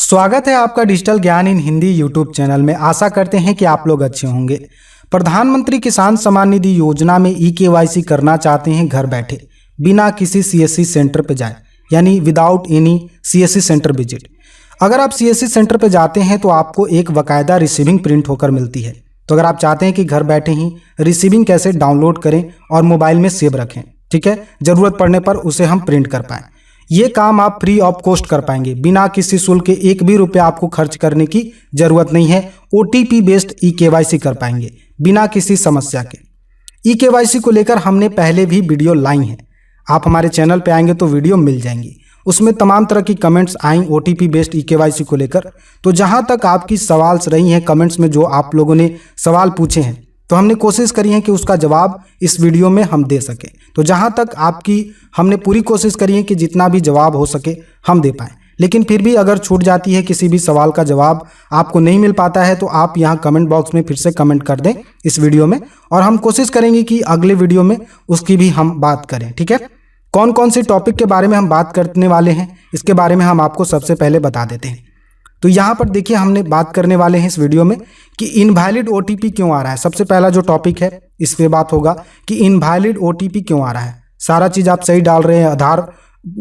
स्वागत है आपका डिजिटल ज्ञान इन हिंदी यूट्यूब चैनल में। आशा करते हैं कि आप लोग अच्छे होंगे। प्रधानमंत्री किसान सम्मान निधि योजना में ई-केवाईसी करना चाहते हैं घर बैठे बिना किसी सीएससी सेंटर पर जाए, यानी without any CSC centre visit. अगर आप सीएससी सेंटर पर जाते हैं तो आपको एक बाकायदा रिसीविंग प्रिंट होकर मिलती है। तो अगर आप चाहते हैं कि घर बैठे ही रिसीविंग कैसे डाउनलोड करें और मोबाइल में सेव रखें, ठीक है, ज़रूरत पड़ने पर उसे हम प्रिंट कर पाएँ, ये काम आप फ्री ऑफ कॉस्ट कर पाएंगे। बिना किसी शुल्क के एक भी रुपया आपको खर्च करने की जरूरत नहीं है। ओटीपी बेस्ड ई-केवाईसी कर पाएंगे बिना किसी समस्या के। ई-केवाईसी को लेकर हमने पहले भी वीडियो लाई हैं, आप हमारे चैनल पे आएंगे तो वीडियो मिल जाएंगी। उसमें तमाम तरह की comments I OTP based e-KYC को लेकर। तो जहां तक आपकी सवाल रही हैं कमेंट्स में, जो आप लोगों ने सवाल पूछे हैं, तो हमने कोशिश करी है कि उसका जवाब इस वीडियो में हम दे सकें। तो जहां तक आपकी हमने पूरी कोशिश करी है कि जितना भी जवाब हो सके हम दे पाएँ। लेकिन फिर भी अगर छूट जाती है, किसी भी सवाल का जवाब आपको नहीं मिल पाता है, तो आप यहां कमेंट बॉक्स में फिर से कमेंट कर दें इस वीडियो में, और हम कोशिश करेंगे कि अगले वीडियो में उसकी भी हम बात करें। ठीक है, कौन कौन से टॉपिक के बारे में हम बात करने वाले हैं इसके बारे में हम आपको सबसे पहले बता देते हैं। तो यहाँ पर देखिए, हमने बात करने वाले हैं इस वीडियो में कि इनवैलिड ओटीपी क्यों आ रहा है। सबसे पहला जो टॉपिक है इस पे बात होगा कि इनवैलिड ओटीपी क्यों आ रहा है। सारा चीज़ आप सही डाल रहे हैं, आधार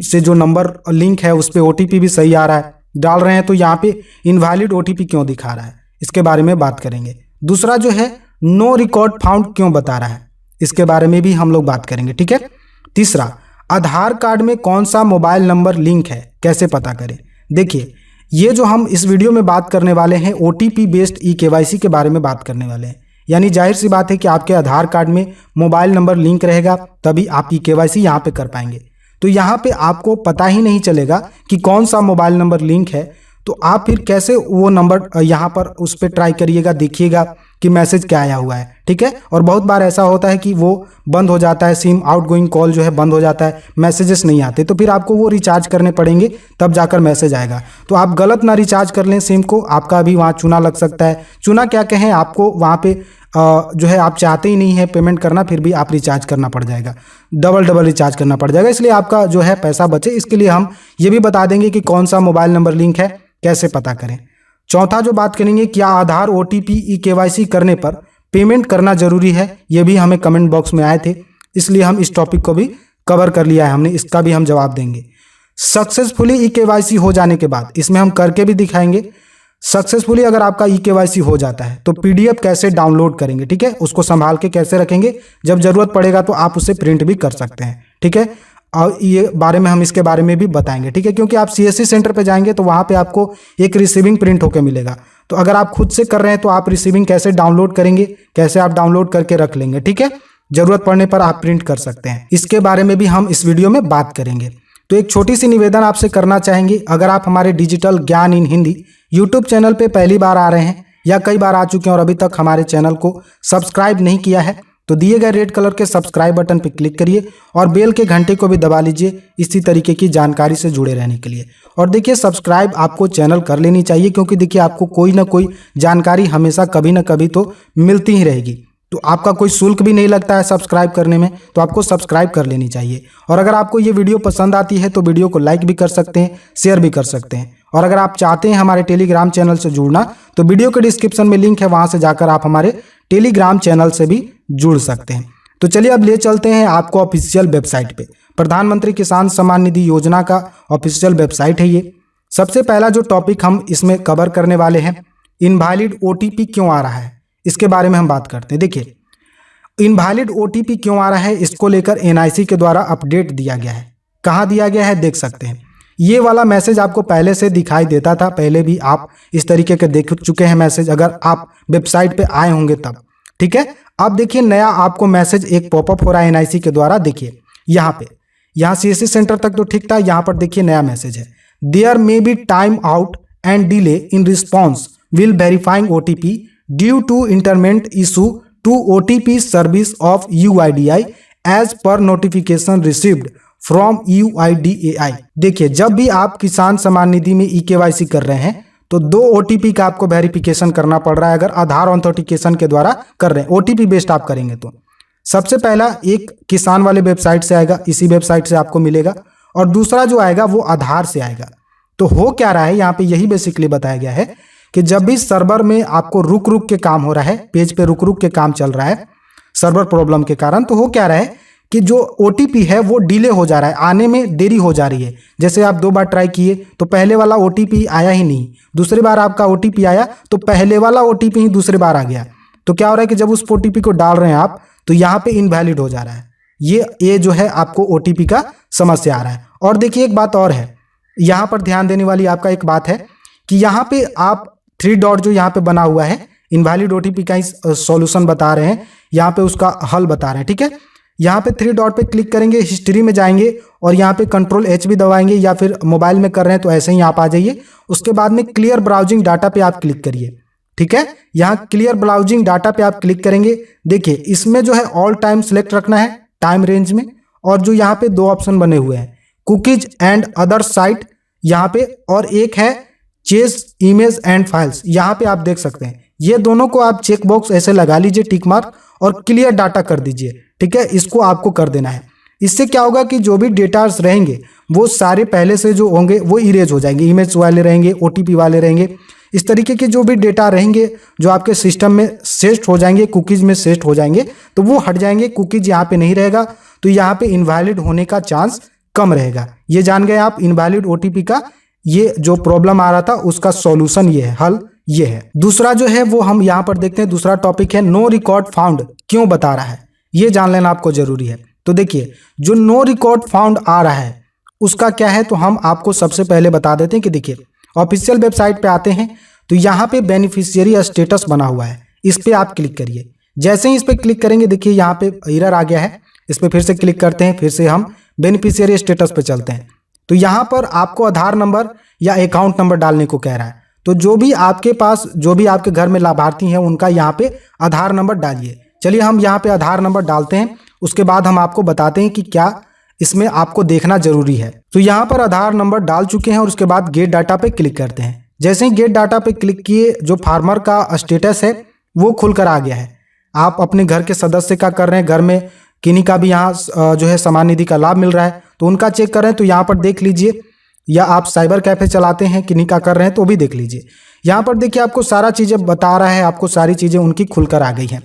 से जो नंबर लिंक है उस पर ओटीपी भी सही आ रहा है, डाल रहे हैं, तो यहाँ पे इनवैलिड ओटीपी क्यों दिखा रहा है, इसके बारे में बात करेंगे। दूसरा जो है नो रिकॉर्ड फाउंड क्यों बता रहा है, इसके बारे में भी हम लोग बात करेंगे। ठीक है। तीसरा, आधार कार्ड में कौन सा मोबाइल नंबर लिंक है, कैसे पता करें। देखिए, ये जो हम इस वीडियो में बात करने वाले हैं ओटीपी बेस्ड ई-केवाईसी के बारे में बात करने वाले हैं। यानी जाहिर सी बात है कि आपके आधार कार्ड में मोबाइल नंबर लिंक रहेगा तभी आप ई-केवाईसी यहाँ पे कर पाएंगे। तो यहाँ पे आपको पता ही नहीं चलेगा कि कौन सा मोबाइल नंबर लिंक है, तो आप फिर कैसे वो नंबर यहाँ पर उस पर ट्राई करिएगा, देखिएगा कि मैसेज क्या आया हुआ है। ठीक है। और बहुत बार ऐसा होता है कि वो बंद हो जाता है, सिम आउटगोइंग कॉल जो है बंद हो जाता है, मैसेजेस नहीं आते, तो फिर आपको वो रिचार्ज करने पड़ेंगे तब जाकर मैसेज आएगा। तो आप गलत ना रिचार्ज कर लें सिम को, आपका भी वहाँ चूना लग सकता है। चूना क्या कहें, आपको वहाँ पे जो है आप चाहते ही नहीं है पेमेंट करना, फिर भी आप रिचार्ज करना पड़ जाएगा, डबल रिचार्ज करना पड़ जाएगा। इसलिए आपका जो है पैसा बचे, इसके लिए हम ये भी बता देंगे कि कौन सा मोबाइल नंबर लिंक है, कैसे पता करें। चौथा जो बात करेंगे, क्या आधार ओटीपी ई-केवाईसी करने पर पेमेंट करना जरूरी है, ये भी हमें कमेंट बॉक्स में आए थे, इसलिए हम इस टॉपिक को भी कवर कर लिया है हमने, इसका भी हम जवाब देंगे। सक्सेसफुली ई-केवाईसी हो जाने के बाद, इसमें हम करके भी दिखाएंगे, सक्सेसफुली अगर आपका ई-केवाईसी हो जाता है तो पीडीएफ कैसे डाउनलोड करेंगे। ठीक है, उसको संभाल के कैसे रखेंगे, जब जरूरत पड़ेगा तो आप उसे प्रिंट भी कर सकते हैं। ठीक है, और ये बारे में हम इसके बारे में भी बताएंगे। ठीक है, क्योंकि आप सीएससी सेंटर पे जाएंगे तो वहाँ पे आपको एक रिसीविंग प्रिंट होकर मिलेगा। तो अगर आप खुद से कर रहे हैं तो आप रिसीविंग कैसे डाउनलोड करेंगे, कैसे आप डाउनलोड करके रख लेंगे। ठीक है, जरूरत पड़ने पर आप प्रिंट कर सकते हैं, इसके बारे में भी हम इस वीडियो में बात करेंगे। तो एक छोटी सी निवेदन आपसे करना चाहेंगे, अगर आप हमारे डिजिटल ज्ञान इन हिंदी यूट्यूब चैनल पे पहली बार आ रहे हैं या कई बार आ चुके हैं और अभी तक हमारे चैनल को सब्सक्राइब नहीं किया है, तो दिए गए रेड कलर के सब्सक्राइब बटन पर क्लिक करिए और बेल के घंटे को भी दबा लीजिए इसी तरीके की जानकारी से जुड़े रहने के लिए। और देखिए, सब्सक्राइब आपको चैनल कर लेनी चाहिए, क्योंकि देखिए आपको कोई ना कोई जानकारी हमेशा कभी ना कभी तो मिलती ही रहेगी। तो आपका कोई शुल्क भी नहीं लगता है सब्सक्राइब करने में, तो आपको सब्सक्राइब कर लेनी चाहिए। और अगर आपको ये वीडियो पसंद आती है तो वीडियो को लाइक भी कर सकते हैं, शेयर भी कर सकते हैं। और अगर आप चाहते हैं हमारे टेलीग्राम चैनल से जुड़ना, तो वीडियो के डिस्क्रिप्शन में लिंक है, वहां से जाकर आप हमारे टेलीग्राम चैनल से भी जुड़ सकते हैं। तो चलिए अब ले चलते हैं आपको ऑफिशियल वेबसाइट पे। प्रधानमंत्री किसान सम्मान निधि योजना का ऑफिशियल वेबसाइट है ये। सबसे पहला जो टॉपिक हम इसमें कवर करने वाले हैं, इनवैलिड ओटीपी क्यों आ रहा है, इसके बारे में हम बात करते हैं। देखिए, इनवैलिड ओटीपी क्यों आ रहा है, इसको लेकर एनआईसी के द्वारा अपडेट दिया गया है। कहाँ दिया गया है, देख सकते हैं। ये वाला मैसेज आपको पहले से दिखाई देता था, पहले भी आप इस तरीके के देख चुके हैं मैसेज, अगर आप वेबसाइट पे आए होंगे तब। ठीक है, अब देखिए नया आपको मैसेज एक पॉपअप हो रहा है एनआईसी के द्वारा। देखिए यहाँ सीएससी सेंटर तक तो ठीक था, यहाँ पर देखिए नया मैसेज है, there may be time out and delay in response will verifying OTP due to intermittent issue to OTP service of UIDAI as per notification received from UIDAI. देखिए, जब भी आप किसान सम्मान निधि में ई-केवाईसी कर रहे हैं तो 2 ओटीपी का आपको वेरिफिकेशन करना पड़ रहा है। अगर आधार ऑथेंटिकेशन के द्वारा कर रहे हैं, ओटीपी बेस्ड आप करेंगे तो सबसे पहला एक किसान वाले वेबसाइट से आएगा, इसी वेबसाइट से आपको मिलेगा, और दूसरा जो आएगा वो आधार से आएगा। तो हो क्या रहा है यहाँ पे, यही बेसिकली बताया गया है कि जब भी सर्वर में आपको रुक रुक के काम हो रहा है, पेज पे रुक रुक के काम चल रहा है सर्वर प्रॉब्लम के कारण, तो हो क्या रहा है कि जो OTP है वो डिले हो जा रहा है, आने में देरी हो जा रही है। जैसे आप 2 बार ट्राई किए तो पहले वाला OTP आया ही नहीं, दूसरी बार आपका OTP आया तो पहले वाला OTP ही दूसरी बार आ गया। तो क्या हो रहा है कि जब उस OTP को डाल रहे हैं आप तो यहाँ पे इनवैलिड हो जा रहा है। ये जो है आपको OTP का समस्या आ रहा है। और देखिए एक बात और है, यहाँ पर ध्यान देने वाली आपका एक बात है कि यहाँ पे आप 3 डॉट जो यहाँ पे बना हुआ है, इनवैलिड OTP का सॉल्यूशन बता रहे हैं, यहाँ पे उसका हल बता रहे हैं, ठीक है। यहाँ पे 3 डॉट पे क्लिक करेंगे, हिस्ट्री में जाएंगे और यहाँ पे Ctrl+H भी दबाएंगे, या फिर मोबाइल में कर रहे हैं तो ऐसे ही आप आ जाइए। उसके बाद में क्लियर ब्राउजिंग डाटा पे आप क्लिक करिए, ठीक है। यहाँ क्लियर ब्राउजिंग डाटा पे आप क्लिक करेंगे। देखिए इसमें जो है ऑल टाइम सेलेक्ट रखना है टाइम रेंज में, और जो यहाँ पे 2 ऑप्शन बने हुए हैं, कुकीज एंड अदर साइट यहाँ पे, और एक है चेस इमेज एंड फाइल्स, यहाँ पे आप देख सकते हैं। ये दोनों को आप चेक बॉक्स ऐसे लगा लीजिए, टिक मार्क, और क्लियर डाटा कर दीजिए, ठीक है। इसको आपको कर देना है। इससे क्या होगा कि जो भी डेटास रहेंगे वो सारे पहले से जो होंगे वो इरेज हो जाएंगे, इमेज वाले रहेंगे, OTP वाले रहेंगे, इस तरीके के जो भी डेटा रहेंगे जो आपके सिस्टम में सेट हो जाएंगे, कुकीज में सेट हो जाएंगे, तो वो हट जाएंगे। कुकीज यहाँ पे नहीं रहेगा तो यहाँ पे इनवैलिड होने का चांस कम रहेगा। ये जान गए आप इनवैलिड OTP का ये जो प्रॉब्लम आ रहा था उसका सॉल्यूशन ये है, हल ये है। दूसरा जो है वो हम यहाँ पर देखते हैं, दूसरा टॉपिक है नो रिकॉर्ड फाउंड क्यों बता रहा है, ये जान लेना आपको जरूरी है। तो देखिए जो नो रिकॉर्ड फाउंड आ रहा है उसका क्या है, तो हम आपको सबसे पहले बता देते हैं कि देखिए ऑफिशियल वेबसाइट पे आते हैं तो यहाँ पे बेनिफिशियरी स्टेटस बना हुआ है, इस पे आप क्लिक करिए। जैसे ही इस पे क्लिक करेंगे देखिए यहाँ पे एरर आ गया है, इस पे फिर से क्लिक करते हैं, फिर से हम बेनिफिशियरी स्टेटस पे चलते हैं। तो यहाँ पर आपको आधार नंबर या अकाउंट नंबर डालने को कह रहा है। तो जो भी आपके पास, जो भी आपके घर में लाभार्थी हैं उनका यहाँ पे आधार नंबर डालिए। चलिए हम यहाँ पे आधार नंबर डालते हैं, उसके बाद हम आपको बताते हैं कि क्या इसमें आपको देखना जरूरी है। तो यहाँ पर आधार नंबर डाल चुके हैं और उसके बाद गेट डाटा पे क्लिक करते हैं। जैसे ही गेट डाटा पे क्लिक किए, जो फार्मर का स्टेटस है वो खुलकर आ गया है। आप अपने घर के सदस्य का कर रहे हैं, घर में किन्हीं का भी यहाँ जो है समान निधि का लाभ मिल रहा है तो उनका चेक कर रहे हैं तो यहाँ पर देख लीजिए, या आप साइबर कैफे चलाते हैं किन्हीं का कर रहे हैं तो भी देख लीजिए। यहाँ पर देखिए आपको सारा चीज़ें बता रहा है, आपको सारी चीज़ें उनकी खुलकर आ गई हैं।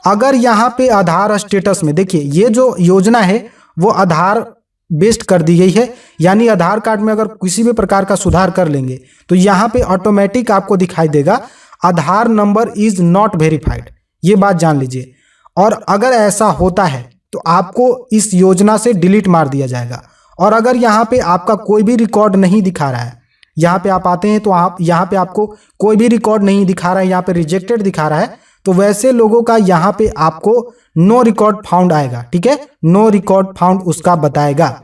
अगर यहाँ पे आधार स्टेटस में देखिए ये जो योजना है वो आधार बेस्ड कर दी गई है, यानी आधार कार्ड में अगर किसी भी प्रकार का सुधार कर लेंगे तो यहाँ पे ऑटोमेटिक आपको दिखाई देगा आधार नंबर इज नॉट वेरीफाइड, ये बात जान लीजिए। और अगर ऐसा होता है तो आपको इस योजना से डिलीट मार दिया जाएगा। और अगर यहाँ पे आपका कोई भी रिकॉर्ड नहीं दिखा रहा है, यहाँ पे आप आते हैं तो आप यहाँ पे आपको कोई भी रिकॉर्ड नहीं दिखा रहा है, यहाँ पे रिजेक्टेड दिखा रहा है, तो वैसे लोगों का यहाँ पे आपको नो रिकॉर्ड फाउंड आएगा, ठीक है। नो रिकॉर्ड फाउंड उसका बताएगा।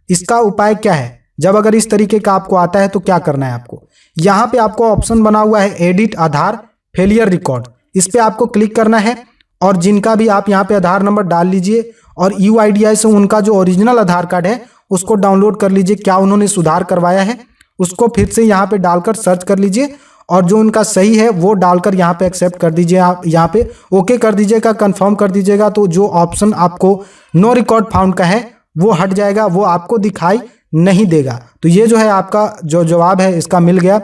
इसका उपाय क्या है, जब अगर इस तरीके का आपको आता है तो क्या करना है आपको, यहाँ पे आपको ऑप्शन बना हुआ है एडिट आधार फेलियर रिकॉर्ड, इस पे आपको क्लिक करना है। और जिनका भी आप यहाँ पे आधार नंबर डाल लीजिए और UIDI से उनका जो ओरिजिनल आधार कार्ड है उसको डाउनलोड कर लीजिए, क्या उन्होंने सुधार करवाया है उसको फिर से यहाँ पे डालकर सर्च कर लीजिए, और जो उनका सही है वो डालकर यहाँ पे एक्सेप्ट कर दीजिए। आप यहाँ पे ओके कर दीजिएगा, कंफर्म कर दीजिएगा, तो जो ऑप्शन आपको नो रिकॉर्ड फाउंड का है वो हट जाएगा, वो आपको दिखाई नहीं देगा। तो ये जो है आपका जो जवाब है इसका मिल गया।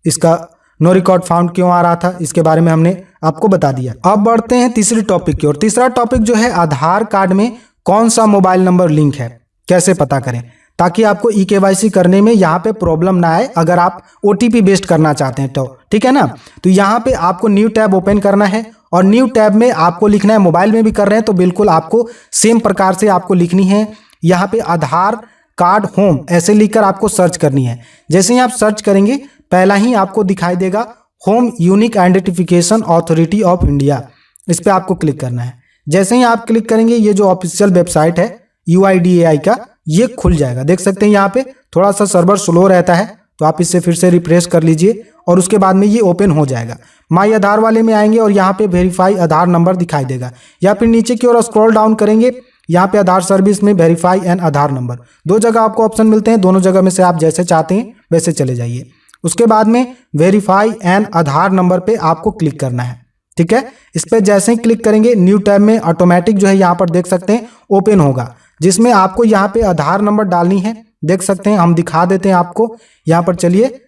इसका नो रिकॉर्ड फाउंड क्यों आ रहा था इसके बारे में हमने आपको बता दिया। अब बढ़ते हैं तीसरे टॉपिक की ओर। तीसरा टॉपिक जो है आधार कार्ड में कौन सा मोबाइल नंबर लिंक है, कैसे पता करें, ताकि आपको eKYC करने में यहाँ पे प्रॉब्लम ना आए अगर आप OTP बेस्ड करना चाहते हैं तो, ठीक है ना। तो यहाँ पे आपको न्यू टैब ओपन करना है और न्यू टैब में आपको लिखना है, मोबाइल में भी कर रहे हैं तो बिल्कुल आपको सेम प्रकार से आपको लिखनी है। यहाँ पे आधार कार्ड होम ऐसे लिखकर आपको सर्च करनी है। जैसे ही आप सर्च करेंगे पहला ही आपको दिखाई देगा home unique identification authority of India, इस पर आपको क्लिक करना है। जैसे ही आप क्लिक करेंगे ये जो ऑफिशियल वेबसाइट है UIDAI का ये खुल जाएगा। देख सकते हैं यहाँ पे थोड़ा सा सर्वर स्लो रहता है तो आप इससे फिर से रिफ्रेश कर लीजिए और उसके बाद में ये ओपन हो जाएगा। माई आधार वाले में आएंगे और यहाँ पे वेरीफाई आधार नंबर दिखाई देगा, या फिर नीचे की ओर स्क्रॉल डाउन करेंगे, यहाँ पे आधार सर्विस में वेरीफाई एन आधार नंबर, 2 जगह आपको ऑप्शन मिलते हैं, दोनों जगह में से आप जैसे चाहते हैं वैसे चले जाइए। उसके बाद में वेरीफाई एन आधार नंबर पे आपको क्लिक करना है, ठीक है। इस पर जैसे ही क्लिक करेंगे न्यू टैब में ऑटोमेटिक जो है यहाँ पर देख सकते हैं ओपन होगा, जिसमें आपको यहाँ पे आधार नंबर डालनी है देख सकते हैं, हम दिखा देते हैं आपको। यहाँ पर चलिए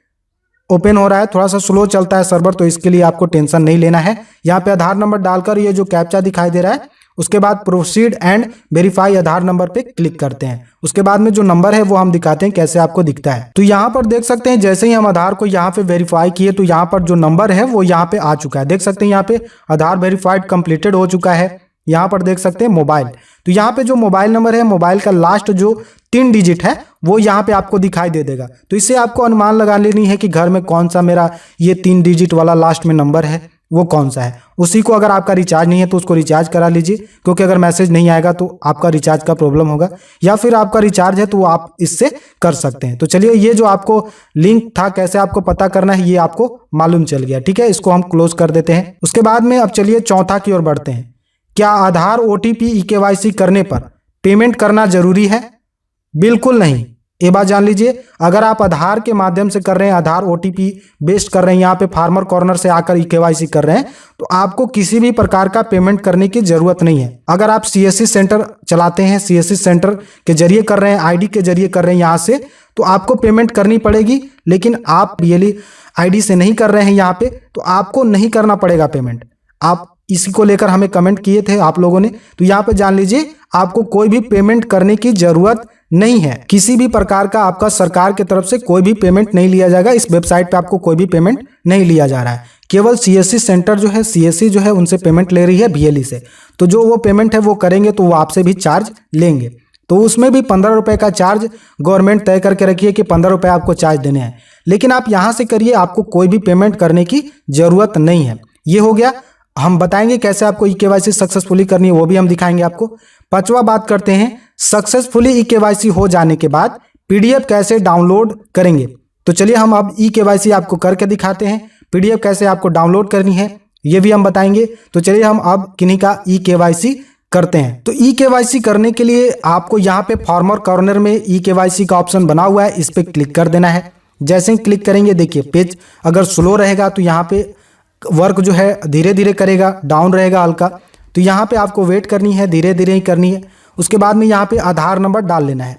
ओपन हो रहा है, थोड़ा सा स्लो चलता है सर्वर, तो इसके लिए आपको टेंशन नहीं लेना है। यहाँ पे आधार नंबर डालकर ये जो कैप्चा दिखाई दे रहा है, उसके बाद proceed and verify Aadhaar number पे क्लिक करते हैं। उसके बाद में जो नंबर है वो हम दिखाते हैं कैसे आपको दिखता है। तो यहाँ पर देख सकते हैं जैसे ही हम आधार को यहाँ पे वेरीफाई किए तो यहाँ पर जो नंबर है वो यहाँ पे आ चुका है। देख सकते हैं यहाँ पे आधार वेरीफाइड कंप्लीटेड हो चुका है। यहाँ पर देख सकते हैं मोबाइल, तो यहाँ पे जो मोबाइल नंबर है, मोबाइल का लास्ट जो 3 डिजिट है वो यहाँ पे आपको दिखाई दे देगा। तो इससे आपको अनुमान लगा लेनी है कि घर में कौन सा मेरा ये 3 डिजिट वाला लास्ट में नंबर है वो कौन सा है। उसी को अगर आपका रिचार्ज नहीं है तो उसको रिचार्ज करा लीजिए, क्योंकि अगर मैसेज नहीं आएगा तो आपका रिचार्ज का प्रॉब्लम होगा, या फिर आपका रिचार्ज है तो आप इससे कर सकते हैं। तो चलिए ये जो आपको लिंक था कैसे आपको पता करना है ये आपको मालूम चल गया, ठीक है। इसको हम क्लोज कर देते हैं। उसके बाद में अब चलिए चौथा की ओर बढ़ते हैं। क्या आधार OTP eKYC करने पर पेमेंट करना जरूरी है? बिल्कुल नहीं। ये बात जान लीजिए, अगर आप आधार के माध्यम से कर रहे हैं, आधार OTP बेस्ड कर रहे हैं, यहाँ पे फार्मर कॉर्नर से आकर eKYC कर रहे हैं, तो आपको किसी भी प्रकार का पेमेंट करने की जरूरत नहीं है। अगर आप CSC सेंटर चलाते हैं, CSC सेंटर के जरिए कर रहे हैं, ID के जरिए कर रहे हैं यहाँ से, तो आपको पेमेंट करनी पड़ेगी। लेकिन आप BLE ID से नहीं कर रहे हैं यहाँ पे, तो आपको नहीं करना पड़ेगा पेमेंट। आप इसी को लेकर हमें कमेंट किए थे आप लोगों ने, तो यहाँ पे जान लीजिए आपको कोई भी पेमेंट करने की जरूरत नहीं है। किसी भी प्रकार का आपका सरकार की तरफ से कोई भी पेमेंट नहीं लिया जाएगा। इस वेबसाइट पे आपको कोई भी पेमेंट नहीं लिया जा रहा है। केवल CSC सेंटर जो है, CSC जो है उनसे पेमेंट ले रही है BLE से। तो जो वो पेमेंट है वो करेंगे तो वो आपसे भी चार्ज लेंगे। तो उसमें भी 15 रुपये का चार्ज गवर्नमेंट तय करके रखिए कि 15 रुपये आपको चार्ज देने हैं। लेकिन आप यहाँ से करिए, आपको कोई भी पेमेंट करने की जरूरत नहीं है। ये हो गया। हम बताएंगे कैसे आपको eKYC सक्सेसफुली करनी है, वो भी हम दिखाएंगे आपको। 5वां बात करते हैं, सक्सेसफुली eKYC हो जाने के बाद PDF कैसे डाउनलोड करेंगे। तो चलिए हम अब eKYC आपको करके दिखाते हैं। PDF कैसे आपको डाउनलोड करनी है ये भी हम बताएंगे। तो चलिए हम अब किन्हीं का eKYC करते हैं। तो eKYC करने के लिए आपको यहाँ पे फार्मर कॉर्नर में eKYC का ऑप्शन बना हुआ है, इस पर क्लिक कर देना है। जैसे ही क्लिक करेंगे देखिए पेज अगर स्लो रहेगा तो यहाँ पे वर्क जो है धीरे धीरे करेगा, डाउन रहेगा हल्का, तो यहाँ पे आपको वेट करनी है, धीरे धीरे ही करनी है। उसके बाद में यहाँ पे आधार नंबर डाल लेना है।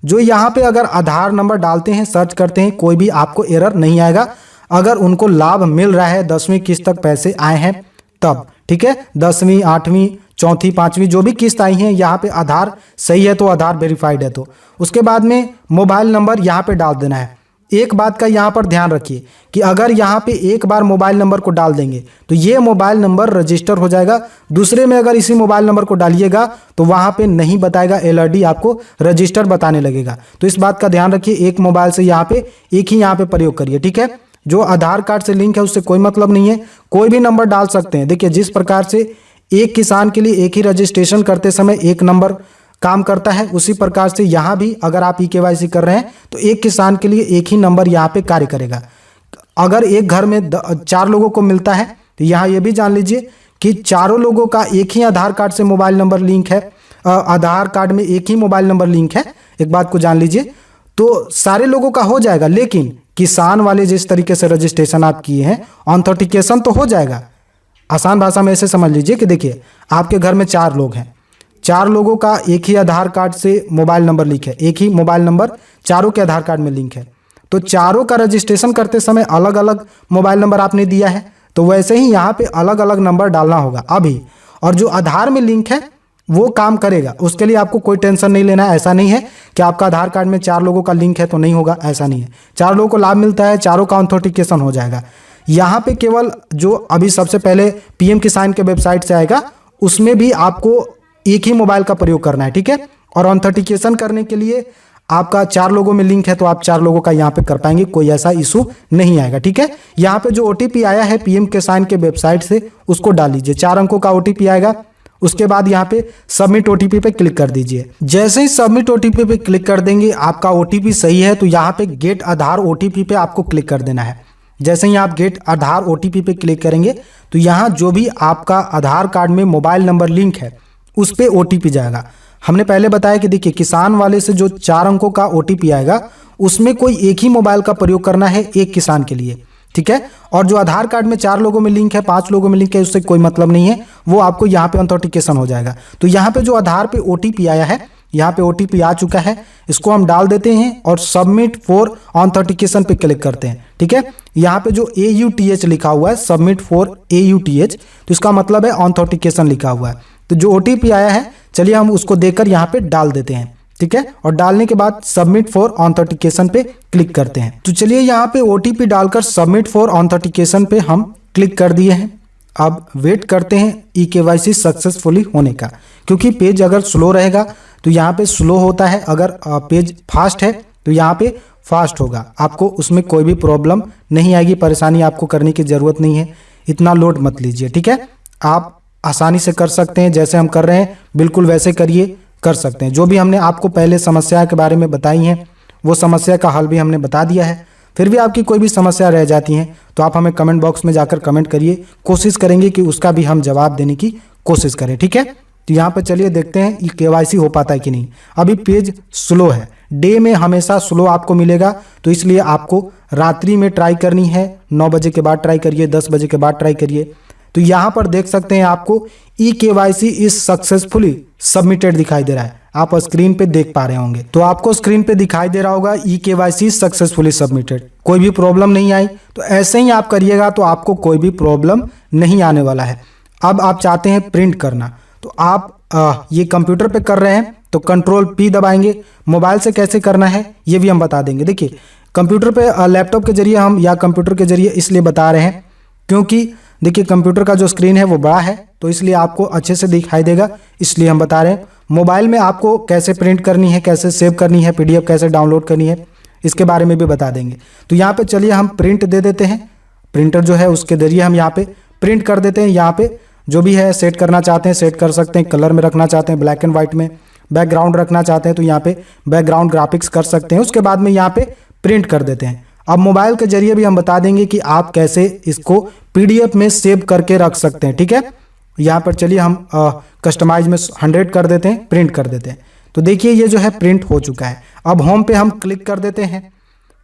जो यहाँ पे अगर आधार नंबर डालते हैं, सर्च करते हैं, कोई भी आपको एरर नहीं आएगा। अगर उनको लाभ मिल रहा है, 10वीं किस्त तक पैसे आए हैं तब, ठीक है। 10वीं, 8वीं, 4वीं, 5वीं जो भी किस्त आई हैं, यहाँ पे आधार सही है तो आधार वेरीफाइड है तो। उसके बाद में मोबाइल नंबर यहाँ पे डाल देना है। एक बात का यहाँ पर ध्यान रखिए कि अगर यहाँ पे एक बार मोबाइल नंबर को डाल देंगे तो ये मोबाइल नंबर रजिस्टर हो जाएगा। दूसरे में अगर इसी मोबाइल नंबर को डालिएगा तो वहाँ पे नहीं बताएगा, LRD आपको रजिस्टर बताने लगेगा। तो इस बात का ध्यान रखिए, एक मोबाइल से यहाँ पे एक ही यहाँ पे प्रयोग करिए, ठीक है। जो आधार कार्ड से लिंक है उससे कोई मतलब नहीं है, कोई भी नंबर डाल सकते हैं। देखिए जिस प्रकार से एक किसान के लिए एक ही रजिस्ट्रेशन करते समय एक नंबर काम करता है, उसी प्रकार से यहाँ भी अगर आप eKYC कर रहे हैं तो एक किसान के लिए एक ही नंबर यहाँ पे कार्य करेगा। अगर एक घर में 4 लोगों को मिलता है तो यहाँ ये भी जान लीजिए कि चारों लोगों का एक ही आधार कार्ड से मोबाइल नंबर लिंक है, आधार कार्ड में एक ही मोबाइल नंबर लिंक है। एक बात को जान लीजिए, तो सारे लोगों का हो जाएगा। लेकिन किसान वाले जिस तरीके से रजिस्ट्रेशन आप किए हैं, ऑथेंटिकेशन तो हो जाएगा। आसान भाषा में ऐसे समझ लीजिए कि देखिए आपके घर में 4 लोग हैं, 4 लोगों का एक ही आधार कार्ड से मोबाइल नंबर लिंक है, एक ही मोबाइल नंबर चारों के आधार कार्ड में लिंक है। तो चारों का रजिस्ट्रेशन करते समय अलग अलग मोबाइल नंबर आपने दिया है, तो वैसे ही यहाँ पे अलग अलग नंबर डालना होगा अभी। और जो आधार में लिंक है वो काम करेगा, उसके लिए आपको कोई टेंशन नहीं लेना है। ऐसा नहीं है कि आपका आधार कार्ड में 4 लोगों का लिंक है तो नहीं होगा, ऐसा नहीं है। 4 लोगों को लाभ मिलता है, चारों का ऑथेंटिकेशन हो जाएगा। यहाँ पे केवल जो अभी सबसे पहले PM किसान के वेबसाइट से आएगा उसमें भी आपको एक ही मोबाइल का प्रयोग करना है, ठीक है। और ऑथेंटिकेशन करने के लिए आपका 4 लोगों में लिंक है तो आप 4 लोगों का यहाँ पे कर पाएंगे, कोई ऐसा इशू नहीं आएगा, ठीक है। यहाँ पे जो OTP आया है PM किसान के वेबसाइट से उसको डाल लीजिए, 4 अंकों का OTP आएगा। उसके बाद यहाँ पे सबमिट OTP पे क्लिक कर दीजिए। जैसे ही सबमिट OTP पे क्लिक कर देंगे, आपका OTP सही है तो यहाँ पे गेट आधार OTP पे आपको क्लिक कर देना है। जैसे ही आप गेट आधार OTP पे क्लिक करेंगे तो यहाँ जो भी आपका आधार कार्ड में मोबाइल नंबर लिंक है उस पे OTP जाएगा। हमने पहले बताया कि देखिए किसान वाले से जो 4 अंकों का OTP आएगा उसमें कोई एक ही मोबाइल का प्रयोग करना है एक किसान के लिए, ठीक है। और जो आधार कार्ड में 4 लोगों में लिंक है, 5 लोगों में लिंक है, उससे कोई मतलब नहीं है, वो आपको यहाँ पे ऑथेंटिकेशन हो जाएगा। तो यहाँ पे जो आधार पे OTP आया है यहाँ पे OTP आ चुका है, इसको हम डाल देते हैं और सबमिट फॉर ऑथेंटिकेशन पे क्लिक करते हैं। ठीक है, यहाँ पे जो AUTH लिखा हुआ है, सबमिट फॉर AUTH, तो इसका मतलब है ऑथेंटिकेशन लिखा हुआ है। तो जो OTP आया है, चलिए हम उसको देकर यहाँ पे डाल देते हैं। ठीक है, और डालने के बाद सबमिट फॉर ऑथेंटिकेशन पे क्लिक करते हैं। तो चलिए यहाँ पे OTP डालकर सबमिट फॉर ऑथेंटिकेशन पे हम क्लिक कर दिए हैं। अब वेट करते हैं eKYC सक्सेसफुली होने का, क्योंकि पेज अगर स्लो रहेगा तो यहाँ पे स्लो होता है, अगर पेज फास्ट है तो यहाँ पे फास्ट होगा। आपको उसमें कोई भी प्रॉब्लम नहीं आएगी, परेशानी आपको करने की ज़रूरत नहीं है, इतना लोड मत लीजिए। ठीक है, आप आसानी से कर सकते हैं, जैसे हम कर रहे हैं बिल्कुल वैसे करिए, कर सकते हैं। जो भी हमने आपको पहले समस्या के बारे में बताई हैं वो समस्या का हल भी हमने बता दिया है। फिर भी आपकी कोई भी समस्या रह जाती है तो आप हमें कमेंट बॉक्स में जाकर कमेंट करिए, कोशिश करेंगे कि उसका भी हम जवाब देने की कोशिश करें। ठीक है, तो यहाँ पर चलिए देखते हैं eKYC हो पाता है कि नहीं। अभी पेज स्लो है, डे में हमेशा स्लो आपको मिलेगा, तो इसलिए आपको रात्रि में ट्राई करनी है। 9 बजे के बाद ट्राई करिए, 10 बजे के बाद ट्राई करिए। तो यहाँ पर देख सकते हैं आपको eKYC इज सक्सेसफुली सबमिटेड दिखाई दे रहा है, आप स्क्रीन पे देख पा रहे होंगे। तो आपको स्क्रीन पे दिखाई दे रहा होगा eKYC सक्सेसफुली सबमिटेड, कोई भी प्रॉब्लम नहीं आई। तो ऐसे ही आप करिएगा तो आपको कोई भी प्रॉब्लम नहीं आने वाला है। अब आप चाहते हैं प्रिंट करना, तो आप ये कंप्यूटर पे कर रहे हैं तो Ctrl+P दबाएंगे। मोबाइल से कैसे करना है ये भी हम बता देंगे। देखिए, कंप्यूटर पे लैपटॉप के जरिए हम या कंप्यूटर के जरिए इसलिए बता रहे हैं क्योंकि देखिए कंप्यूटर का जो स्क्रीन है वो बड़ा है, तो इसलिए आपको अच्छे से दिखाई देगा, इसलिए हम बता रहे हैं। मोबाइल में आपको कैसे प्रिंट करनी है, कैसे सेव करनी है, PDF कैसे डाउनलोड करनी है, इसके बारे में भी बता देंगे। तो यहाँ पे चलिए हम प्रिंट दे देते हैं, प्रिंटर जो है उसके जरिए हम यहाँ पे प्रिंट कर देते हैं। यहाँ पे जो भी है सेट करना चाहते हैं सेट कर सकते हैं, कलर में रखना चाहते हैं ब्लैक एंड व्हाइट में, बैकग्राउंड रखना चाहते हैं तो यहाँ पे बैकग्राउंड ग्राफिक्स कर सकते हैं। उसके बाद में यहाँ पे प्रिंट कर देते हैं। अब मोबाइल के जरिए भी हम बता देंगे कि आप कैसे इसको PDF में सेव करके रख सकते हैं। ठीक है, यहाँ पर चलिए हम कस्टमाइज में 100 कर देते हैं, प्रिंट कर देते हैं। तो देखिए ये जो है प्रिंट हो चुका है। अब होम पे हम क्लिक कर देते हैं।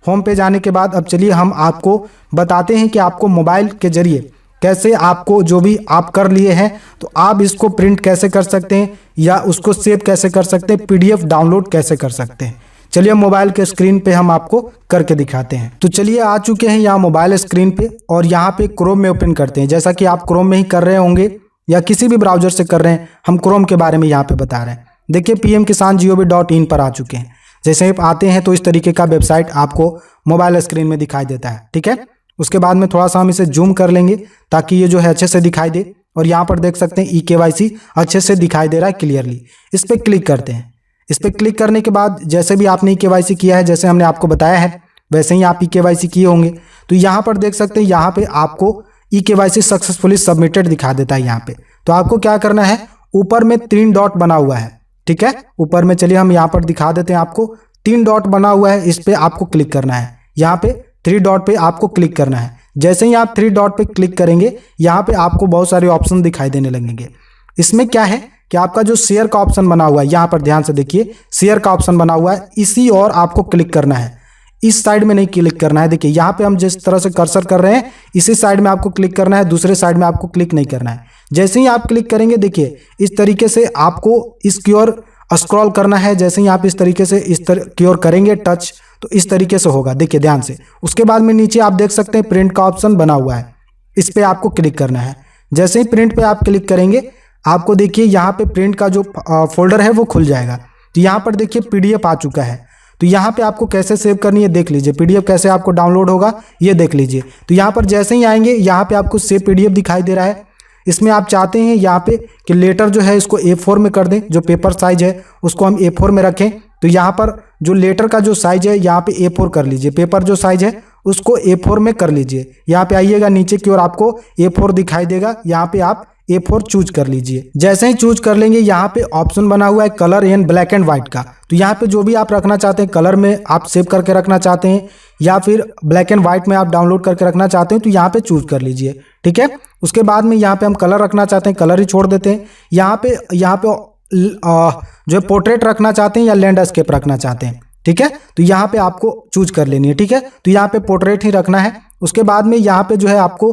होम पे जाने के बाद अब चलिए हम आपको बताते हैं कि आपको मोबाइल के जरिए कैसे आपको जो भी आप कर लिए हैं तो आप इसको प्रिंट कैसे कर सकते हैं या उसको सेव कैसे कर सकते हैं, PDF डाउनलोड कैसे कर सकते हैं। चलिए मोबाइल के स्क्रीन पे हम आपको करके दिखाते हैं। तो चलिए आ चुके हैं यहाँ मोबाइल स्क्रीन पे और यहाँ पे क्रोम में ओपन करते हैं। जैसा कि आप क्रोम में ही कर रहे होंगे या किसी भी ब्राउजर से कर रहे हैं, हम क्रोम के बारे में यहाँ पे बता रहे हैं। देखिए pmkisan.gov.in पर आ चुके हैं। जैसे आप आते हैं तो इस तरीके का वेबसाइट आपको मोबाइल स्क्रीन में दिखाई देता है। ठीक है, उसके बाद में थोड़ा सा हम इसे जूम कर लेंगे ताकि ये जो है अच्छे से दिखाई दे। और यहाँ पर देख सकते हैं eKYC अच्छे से दिखाई दे रहा है क्लियरली। इस पर क्लिक करते हैं। इस पर क्लिक करने के बाद जैसे भी आपने eKYC किया है, जैसे हमने आपको बताया है वैसे ही आप eKYC किए होंगे। तो यहाँ पर देख सकते हैं यहाँ पे आपको eKYC सक्सेसफुली सबमिटेड दिखा देता है यहाँ पे। तो आपको क्या करना है, ऊपर में 3 डॉट बना हुआ है। ठीक है, ऊपर में चलिए हम यहाँ पर दिखा देते हैं आपको 3 डॉट बना हुआ है, इस पर आपको क्लिक करना है। यहाँ पे 3 डॉट पे आपको क्लिक करना है। जैसे ही आप 3 डॉट पे क्लिक करेंगे यहाँ पे आपको बहुत सारे ऑप्शन दिखाई देने लगेंगे। इसमें क्या है कि आपका जो शेयर का ऑप्शन बना हुआ है, यहाँ पर ध्यान से देखिए शेयर का ऑप्शन बना हुआ है, इसी और आपको क्लिक करना है, इस साइड में नहीं क्लिक करना है। देखिए यहाँ पे हम जिस तरह से कर्सर कर रहे हैं इसी साइड में आपको क्लिक करना है, दूसरे साइड में आपको क्लिक नहीं करना है। जैसे ही आप क्लिक करेंगे देखिए इस तरीके से आपको इसकी ओर स्क्रॉल करना है। जैसे ही आप इस तरीके से इस की ओर करेंगे टच तो इस तरीके से होगा, देखिए ध्यान से। उसके बाद में नीचे आप देख सकते हैं प्रिंट का ऑप्शन बना हुआ है, इस पर आपको क्लिक करना है। जैसे ही प्रिंट पे आप क्लिक करेंगे आपको देखिए यहाँ पे प्रिंट का जो फोल्डर है वो खुल जाएगा। तो यहाँ पर देखिए PDF आ चुका है। तो यहाँ पे आपको कैसे सेव करनी है देख लीजिए, PDF कैसे आपको डाउनलोड होगा ये देख लीजिए। तो यहाँ पर जैसे ही आएंगे यहाँ पे आपको सेव PDF दिखाई दे रहा है। इसमें आप चाहते हैं यहाँ पे कि लेटर जो है इसको A4 में कर दें, जो पेपर साइज है उसको हम A4 में रखें। तो यहाँ पर जो लेटर का जो साइज है यहाँ पे A4 कर लीजिए, पेपर जो साइज है उसको A4 में कर लीजिए। यहाँ पे आइएगा नीचे की ओर आपको A4 दिखाई देगा, यहाँ पे आप A4 चूज कर लीजिए। जैसे ही चूज कर लेंगे यहाँ पे ऑप्शन बना हुआ है colour and black and white का। तो यहाँ पे जो भी आप रखना चाहते हैं, कलर में आप सेव करके रखना चाहते हैं या फिर ब्लैक एंड व्हाइट में आप डाउनलोड करके रखना चाहते हैं तो यहाँ पे चूज कर लीजिए। ठीक है, उसके बाद में यहाँ पे हम कलर रखना चाहते हैं, कलर ही छोड़ देते हैं। यहाँ पे जो पोर्ट्रेट रखना चाहते हैं या लैंडस्केप रखना चाहते हैं। ठीक है, तो यहाँ पे आपको चूज कर लेनी है। ठीक है, तो यहाँ पे पोर्ट्रेट ही रखना है। उसके बाद में यहाँ पे जो है आपको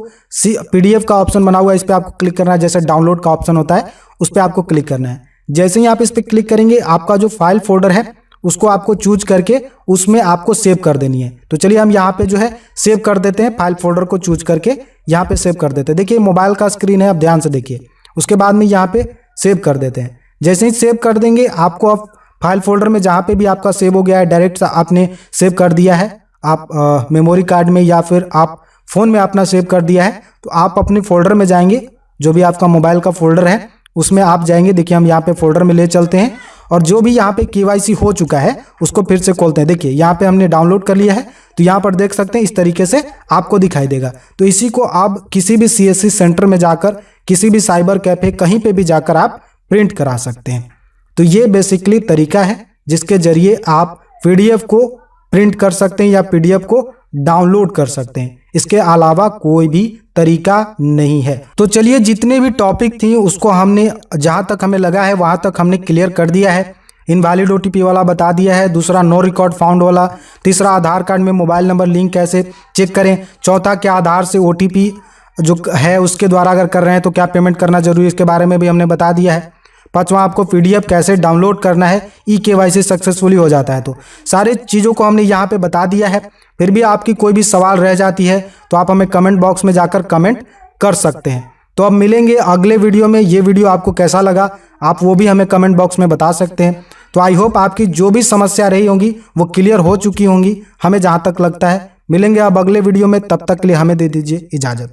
PDF का ऑप्शन बना हुआ है, इस पर आपको क्लिक करना है। जैसे डाउनलोड का ऑप्शन होता है उस पर आपको क्लिक करना है। जैसे ही आप इस पर क्लिक करेंगे आपका जो फाइल फोल्डर है उसको आपको चूज करके उसमें आपको सेव कर देनी है। तो चलिए हम यहाँ पे जो है सेव कर देते हैं, फाइल फोल्डर को चूज करके यहाँ पे सेव कर देते हैं। देखिए मोबाइल का स्क्रीन है, अब ध्यान से देखिए। उसके बाद में यहाँ पे सेव कर देते हैं। जैसे ही सेव कर देंगे आपको अब फाइल फोल्डर में जहाँ पे भी आपका सेव हो गया है डायरेक्ट आपने सेव कर दिया है, आप मेमोरी कार्ड में या फिर आप फ़ोन में अपना सेव कर दिया है, तो आप अपने फोल्डर में जाएंगे, जो भी आपका मोबाइल का फोल्डर है उसमें आप जाएंगे। देखिए हम यहाँ पे फोल्डर में ले चलते हैं और जो भी यहाँ पे केवाईसी हो चुका है उसको फिर से खोलते हैं। देखिए यहाँ पे हमने डाउनलोड कर लिया है, तो यहाँ पर देख सकते हैं इस तरीके से आपको दिखाई देगा। तो इसी को आप किसी भी सीएससी सेंटर में जाकर, किसी भी साइबर कैफे, कहीं पे भी जाकर आप प्रिंट करा सकते हैं। तो ये बेसिकली तरीका है जिसके जरिए आप पीडीएफ को प्रिंट कर सकते हैं या पीडीएफ को डाउनलोड कर सकते हैं। इसके अलावा कोई भी तरीका नहीं है। तो चलिए जितने भी टॉपिक थी उसको हमने जहां तक हमें लगा है वहां तक हमने क्लियर कर दिया है। इनवैलिड ओटीपी वाला बता दिया है, दूसरा नो रिकॉर्ड फाउंड वाला, तीसरा आधार कार्ड में मोबाइल नंबर लिंक कैसे चेक करें, चौथा क्या आधार से ओटीपी जो है उसके द्वारा अगर कर रहे हैं तो क्या पेमेंट करना जरूरी है, इसके बारे में भी हमने बता दिया है। पांचवा आपको पीडीएफ कैसे डाउनलोड करना है, ई-केवाईसी सक्सेसफुली हो जाता है। तो सारे चीज़ों को हमने यहाँ पे बता दिया है। फिर भी आपकी कोई भी सवाल रह जाती है तो आप हमें कमेंट बॉक्स में जाकर कमेंट कर सकते हैं। तो अब मिलेंगे अगले वीडियो में। ये वीडियो आपको कैसा लगा आप वो भी हमें कमेंट बॉक्स में बता सकते हैं। तो आई होप आपकी जो भी समस्या रही होंगी वो क्लियर हो चुकी होंगी, हमें जहाँ तक लगता है। मिलेंगे अब अगले वीडियो में, तब तक के लिए हमें दे दीजिए इजाज़त।